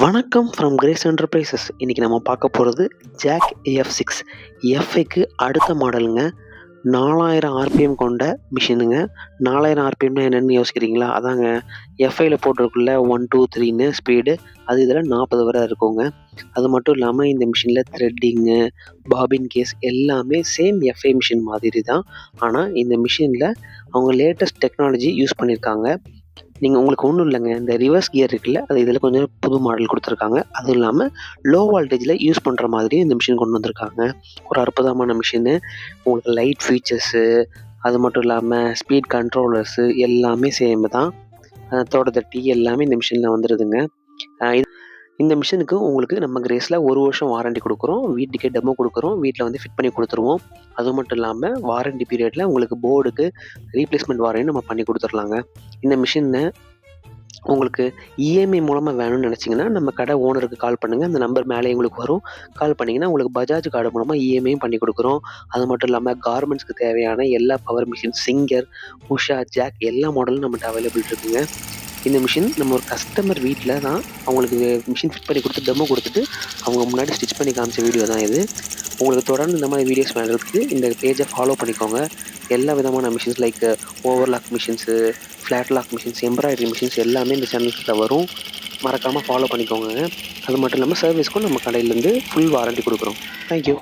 வணக்கம் from grace enterprises. இன்னைக்கு நம்ம பார்க்க போகிறது ஜாக் F6 எஃப்ஐக்கு அடுத்த மாடலுங்க. 4000 ஆர்பிஎம் கொண்ட மிஷினுங்க. 4000 ஆர்பிஎம்னா என்னன்னு யோசிக்கிறீங்களா? அதாங்க எஃப்ஐல போட்டிருக்குள்ள 1 2 3ன்னு ஸ்பீடு, அது இதில் 40 வரை இருக்குங்க. அது மட்டும் இல்லாமல் இந்த மிஷினில் த்ரெட்டிங்கு, பாபின் கேஸ் எல்லாமே சேம் எஃப்ஐ மிஷின் மாதிரி தான். ஆனால் இந்த மிஷினில் அவங்க லேட்டஸ்ட் டெக்னாலஜி யூஸ் பண்ணியிருக்காங்க. உங்களுக்கு ஒன்றும் இல்லைங்க, இந்த ரிவர்ஸ் கியர் இருக்குல்ல, அது இதில் கொஞ்சம் புது மாடல் கொடுத்துருக்காங்க. அதுவும் இல்லாமல் லோ வோல்டேஜில் யூஸ் பண்ணுற மாதிரி இந்த மிஷின் கொண்டு வந்திருக்காங்க. ஒரு அற்புதமான மிஷினு. உங்களுக்கு லைட் ஃபீச்சர்ஸு, அது மட்டும் இல்லாமல் ஸ்பீட் கண்ட்ரோலர்ஸு எல்லாமே சேம் தான். தோட்டத்தட்டி எல்லாமே இந்த மிஷினில் வந்துடுதுங்க. இந்த மிஷினுக்கு உங்களுக்கு நம்ம கிரேஸில் 1 வருஷம் வாரண்டி கொடுக்குறோம். வீட்டுக்கே டெமோ கொடுக்குறோம். வீட்டில் வந்து ஃபிட் பண்ணி கொடுத்துருவோம். அது மட்டும் இல்லாமல் வாரண்டி பீரியடில் உங்களுக்கு போர்டுக்கு ரீப்ளேஸ்மெண்ட் வாரண்டி நம்ம பண்ணி கொடுத்துர்லாங்க. இந்த மிஷினை உங்களுக்கு இஎம்ஐ மூலமாக வேணும்னு நினச்சிங்கன்னா நம்ம கடை ஓனருக்கு கால் பண்ணுங்கள். அந்த நம்பர் மேலே உங்களுக்கு வரும். கால் பண்ணிங்கன்னா உங்களுக்கு பஜாஜ் கார்டு மூலமாக இஎம்ஐயும் பண்ணி கொடுக்குறோம். அது மட்டும் இல்லாமல் கார்மெண்ட்ஸ்க்கு தேவையான எல்லா power machine, Singer, Usha, Jack எல்லா மாடலும் நம்மகிட்ட அவைலபிள் இருக்குங்க. இந்த மிஷின் நம்ம ஒரு கஸ்டமர் வீட்டில் தான் அவங்களுக்கு மிஷின் ஃபிட் பண்ணி கொடுத்து டெமோ கொடுத்துட்டு அவங்க முன்னாடி ஸ்டிச் பண்ணி காமிச்ச வீடியோ தான் இது. உங்களுக்கு தொடர்ந்து இந்த மாதிரி வீடியோஸ் வேணுறதுக்கு இந்த பேஜை ஃபாலோ பண்ணிக்கோங்க. எல்லா விதமான machines like overlock machines, flat lock machines, embroidery machines எல்லாமே இந்த சேனல்கிட்ட வரும். மறக்காமல் ஃபாலோ பண்ணிக்கோங்க. அது மட்டும் இல்லாமல் சர்வீஸ்க்கும் நம்ம கடையிலேருந்து ஃபுல் வாரண்டி கொடுக்குறோம். தேங்க்யூ.